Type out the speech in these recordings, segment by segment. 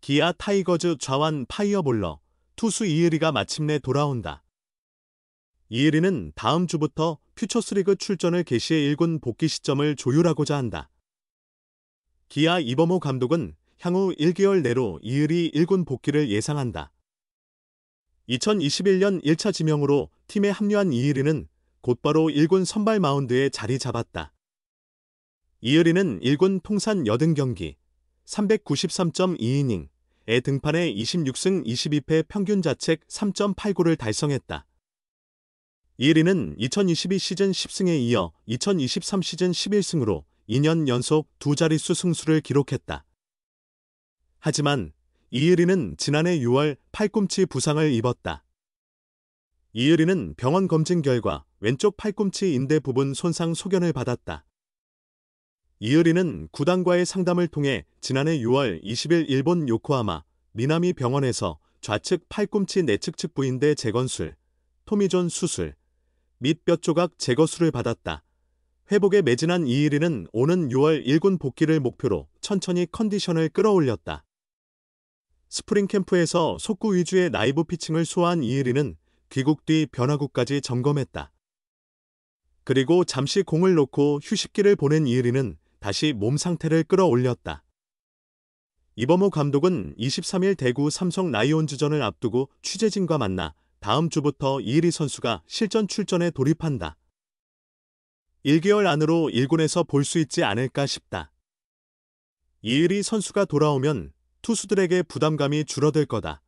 기아 타이거즈 좌완 파이어볼러 투수 이의리가 마침내 돌아온다. 이의리는 다음 주부터 퓨처스리그 출전을 개시해 1군 복귀 시점을 조율하고자 한다. 기아 이범호 감독은 향후 1개월 내로 이의리 1군 복귀를 예상한다. 2021년 1차 지명으로 팀에 합류한 이의리는 곧바로 1군 선발 마운드에 자리 잡았다. 이의리는 1군 통산 80경기 393.2이닝에 등판해 26승 22패 평균 자책 3.89를 달성했다. 이의리는 2022 시즌 10승에 이어 2023 시즌 11승으로 2년 연속 두 자릿수 승수를 기록했다. 하지만 이의리는 지난해 6월 팔꿈치 부상을 입었다. 이의리는 병원 검진 결과 왼쪽 팔꿈치 인대 부분 손상 소견을 받았다. 이의리는 구단과의 상담을 통해 지난해 6월 20일 일본 요코하마 미나미 병원에서 좌측 팔꿈치 내측 측부인대 재건술, 토미존 수술 및 뼈조각 제거술을 받았다. 회복에 매진한 이의리는 오는 6월 1군 복귀를 목표로 천천히 컨디션을 끌어올렸다. 스프링 캠프에서 속구 위주의 라이브 피칭을 소화한 이의리는 귀국 뒤 변화구까지 점검했다. 그리고 잠시 공을 놓고 휴식기를 보낸 이의리는 다시 몸 상태를 끌어올렸다. 이범호 감독은 23일 대구 삼성 라이온즈전을 앞두고 취재진과 만나 다음 주부터 이의리 선수가 실전 출전에 돌입한다. 1개월 안으로 1군에서 볼 수 있지 않을까 싶다. 이의리 선수가 돌아오면 투수들에게 부담감이 줄어들 거다.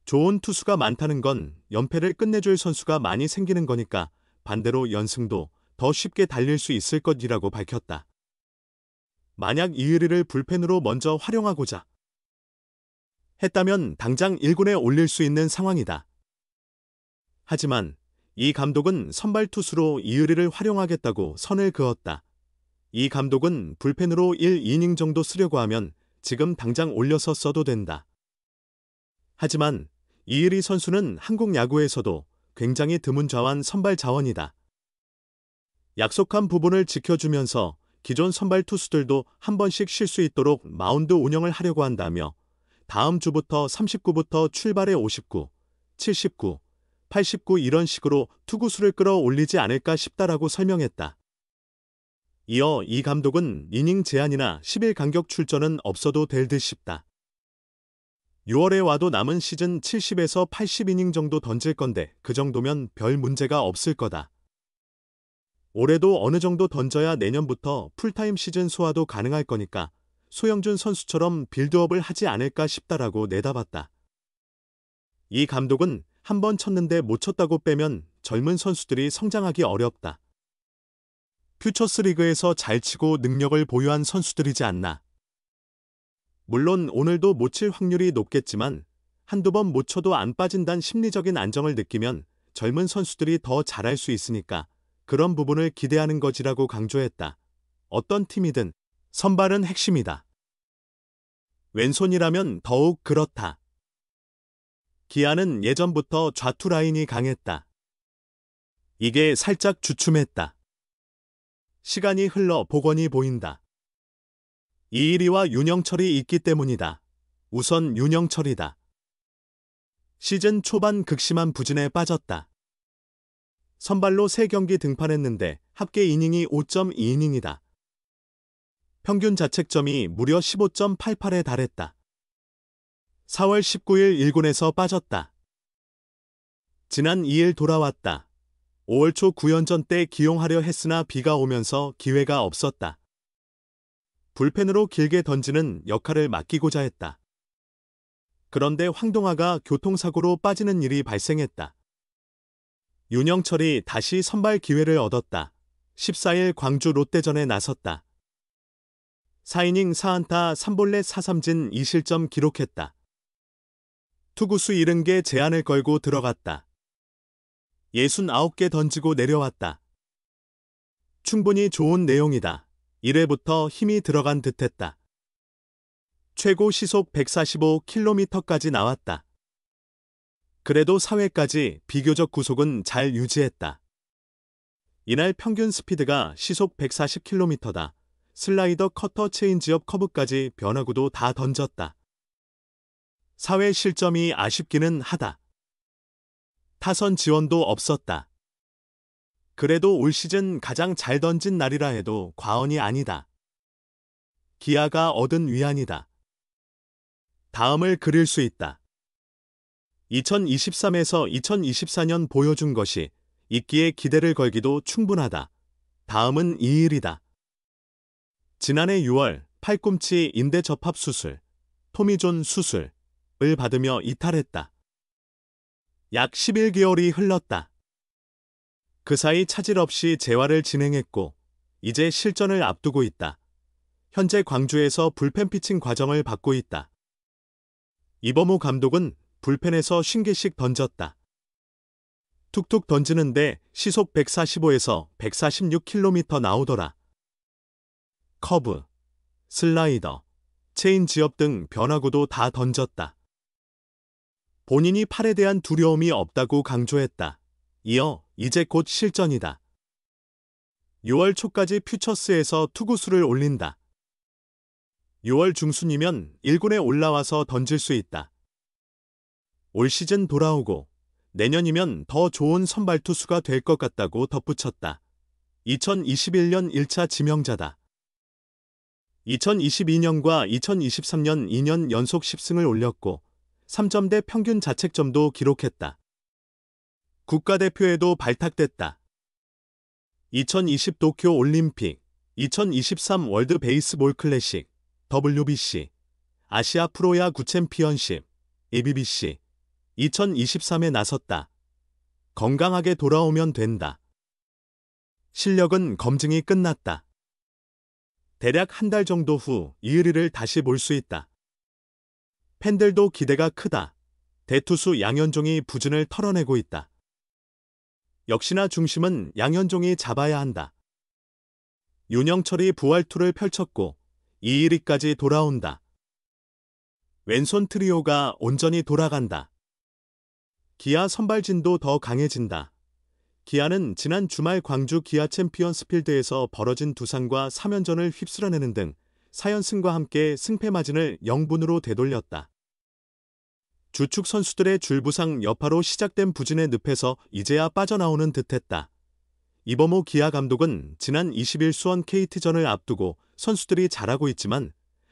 좋은 투수가 많다는 건 연패를 끝내줄 선수가 많이 생기는 거니까 반대로 연승도 더 쉽게 달릴 수 있을 것이라고 밝혔다. 만약 이의리를 불펜으로 먼저 활용하고자 했다면 당장 1군에 올릴 수 있는 상황이다. 하지만 이 감독은 선발 투수로 이의리를 활용하겠다고 선을 그었다. 이 감독은 불펜으로 1이닝 정도 쓰려고 하면 지금 당장 올려서 써도 된다. 하지만 이의리 선수는 한국 야구에서도 굉장히 드문 좌완 선발 자원이다. 약속한 부분을 지켜주면서 기존 선발 투수들도 한 번씩 쉴 수 있도록 마운드 운영을 하려고 한다며 다음 주부터 39부터 출발해 59, 79, 89 이런 식으로 투구수를 끌어올리지 않을까 싶다라고 설명했다. 이어 이 감독은 이닝 제한이나 10일 간격 출전은 없어도 될 듯 싶다. 6월에 와도 남은 시즌 70에서 80이닝 정도 던질 건데 그 정도면 별 문제가 없을 거다. 올해도 어느 정도 던져야 내년부터 풀타임 시즌 소화도 가능할 거니까 소영준 선수처럼 빌드업을 하지 않을까 싶다라고 내다봤다. 이 감독은 한 번 쳤는데 못 쳤다고 빼면 젊은 선수들이 성장하기 어렵다. 퓨처스리그에서 잘 치고 능력을 보유한 선수들이지 않나. 물론 오늘도 못 칠 확률이 높겠지만 한두 번 못 쳐도 안 빠진다는 심리적인 안정을 느끼면 젊은 선수들이 더 잘할 수 있으니까 그런 부분을 기대하는 거지라고 강조했다. 어떤 팀이든 선발은 핵심이다. 왼손이라면 더욱 그렇다. 기아는 예전부터 좌투 라인이 강했다. 이게 살짝 주춤했다. 시간이 흘러 복원이 보인다. 이의리와 윤영철이 있기 때문이다. 우선 윤영철이다. 시즌 초반 극심한 부진에 빠졌다. 선발로 3경기 등판했는데 합계 이닝이 5.2이닝이다. 평균 자책점이 무려 15.88에 달했다. 4월 19일 1군에서 빠졌다. 지난 2일 돌아왔다. 5월 초 9연전 때 기용하려 했으나 비가 오면서 기회가 없었다. 불펜으로 길게 던지는 역할을 맡기고자 했다. 그런데 황동아가 교통사고로 빠지는 일이 발생했다. 윤영철이 다시 선발 기회를 얻었다. 14일 광주 롯데전에 나섰다. 4이닝 4안타 3볼넷 4삼진 2실점 기록했다. 투구수 70개 제한을 걸고 들어갔다. 69개 던지고 내려왔다. 충분히 좋은 내용이다. 1회부터 힘이 들어간 듯했다. 최고 시속 145km까지 나왔다. 그래도 4회까지 비교적 구속은 잘 유지했다. 이날 평균 스피드가 시속 140km다. 슬라이더 커터 체인지업 커브까지 변화구도 다 던졌다. 사회 실점이 아쉽기는 하다. 타선 지원도 없었다. 그래도 올 시즌 가장 잘 던진 날이라 해도 과언이 아니다. 기아가 얻은 위안이다. 다음을 그릴 수 있다. 2023에서 2024년 보여준 것이 있기에 기대를 걸기도 충분하다. 다음은 이 일이다. 지난해 6월 팔꿈치 인대 접합 수술, 토미존 수술을 받으며 이탈했다. 약 11개월이 흘렀다. 그 사이 차질 없이 재활을 진행했고 이제 실전을 앞두고 있다. 현재 광주에서 불펜 피칭 과정을 받고 있다. 이범호 감독은 불펜에서 50개씩 던졌다. 툭툭 던지는데 시속 145에서 146km 나오더라. 커브, 슬라이더, 체인지업 등 변화구도 다 던졌다. 본인이 팔에 대한 두려움이 없다고 강조했다. 이어 이제 곧 실전이다. 6월 초까지 퓨처스에서 투구수를 올린다. 6월 중순이면 1군에 올라와서 던질 수 있다. 올 시즌 돌아오고 내년이면 더 좋은 선발 투수가 될 것 같다고 덧붙였다. 2021년 1차 지명자다. 2022년과 2023년 2년 연속 10승을 올렸고 3점대 평균 자책점도 기록했다. 국가대표에도 발탁됐다. 2020 도쿄 올림픽, 2023 월드 베이스볼 클래식, WBC, 아시아 프로야구 챔피언십, ABBC, 2023에 나섰다. 건강하게 돌아오면 된다. 실력은 검증이 끝났다. 대략 한 달 정도 후 이의리를 다시 볼 수 있다. 팬들도 기대가 크다. 대투수 양현종이 부진을 털어내고 있다. 역시나 중심은 양현종이 잡아야 한다. 윤영철이 부활투를 펼쳤고 이의리까지 돌아온다. 왼손 트리오가 온전히 돌아간다. 기아 선발진도 더 강해진다. 기아는 지난 주말 광주 기아 챔피언스필드에서 벌어진 두산과 3연전을 휩쓸어내는 등 4연승과 함께 승패 마진을 0분으로 되돌렸다. 주축 선수들의 줄부상 여파로 시작된 부진의 늪에서 이제야 빠져나오는 듯했다. 이범호 기아 감독은 지난 20일 수원 KT전을 앞두고 선수들이 잘하고 있지만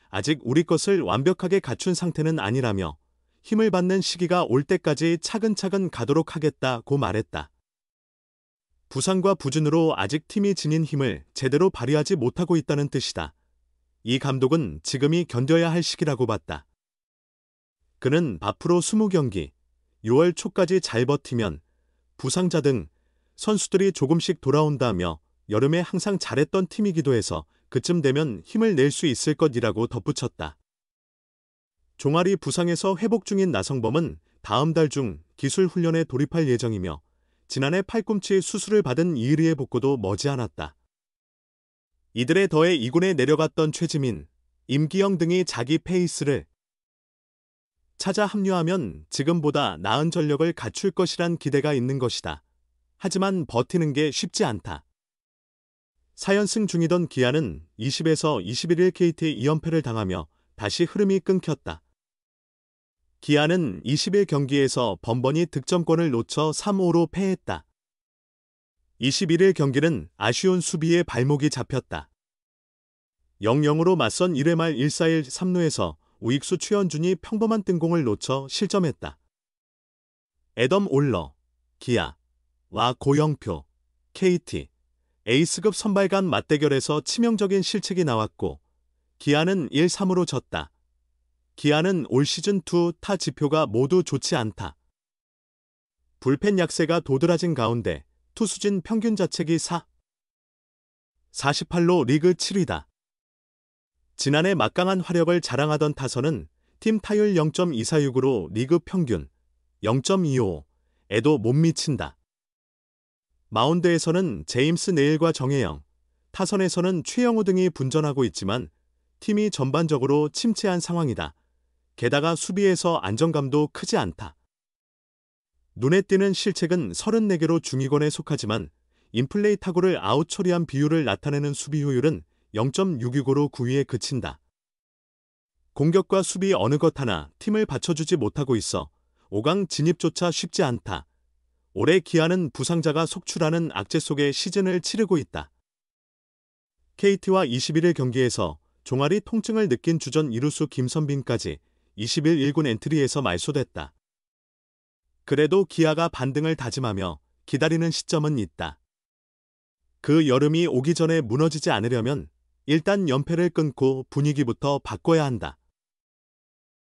아직 우리 것을 완벽하게 갖춘 상태는 아니라며 힘을 받는 시기가 올 때까지 차근차근 가도록 하겠다고 말했다. 부상과 부진으로 아직 팀이 지닌 힘을 제대로 발휘하지 못하고 있다는 뜻이다. 이 감독은 지금이 견뎌야 할 시기라고 봤다. 그는 앞으로 20경기, 6월 초까지 잘 버티면 부상자 등 선수들이 조금씩 돌아온다며 여름에 항상 잘했던 팀이기도 해서 그쯤 되면 힘을 낼 수 있을 것이라고 덧붙였다. 종아리 부상에서 회복 중인 나성범은 다음 달 중 기술 훈련에 돌입할 예정이며 지난해 팔꿈치 수술을 받은 이의리의 복구도 머지않았다. 이들에 더해 2군에 내려갔던 최지민, 임기영 등이 자기 페이스를 찾아 합류하면 지금보다 나은 전력을 갖출 것이란 기대가 있는 것이다. 하지만 버티는 게 쉽지 않다. 4연승 중이던 기아는 20에서 21일 KT 2연패를 당하며 다시 흐름이 끊겼다. 기아는 20일 경기에서 번번이 득점권을 놓쳐 3-5로 패했다. 21일 경기는 아쉬운 수비에 발목이 잡혔다. 0-0으로 맞선 1회 말 1-4-1 3루에서 우익수 최현준이 평범한 뜬공을 놓쳐 실점했다. 애덤 올러, 기아와 고영표, KT, 에이스급 선발 간 맞대결에서 치명적인 실책이 나왔고 기아는 1-3으로 졌다. 기아는 올 시즌2 타 지표가 모두 좋지 않다. 불펜 약세가 도드라진 가운데 투수진 평균 자책이 48로 리그 7위다. 지난해 막강한 화력을 자랑하던 타선은 팀 타율 0.246으로 리그 평균 0.25에도 못 미친다. 마운드에서는 제임스 네일과 정혜영, 타선에서는 최영우 등이 분전하고 있지만 팀이 전반적으로 침체한 상황이다. 게다가 수비에서 안정감도 크지 않다. 눈에 띄는 실책은 34개로 중위권에 속하지만 인플레이 타구를 아웃 처리한 비율을 나타내는 수비 효율은 0.665로 9위에 그친다. 공격과 수비 어느 것 하나 팀을 받쳐주지 못하고 있어 5강 진입조차 쉽지 않다. 올해 기아는 부상자가 속출하는 악재 속에 시즌을 치르고 있다. KT와 21일 경기에서 종아리 통증을 느낀 주전 이루수 김선빈까지 20일 1군 엔트리에서 말소됐다. 그래도 기아가 반등을 다짐하며 기다리는 시점은 있다. 그 여름이 오기 전에 무너지지 않으려면 일단 연패를 끊고 분위기부터 바꿔야 한다.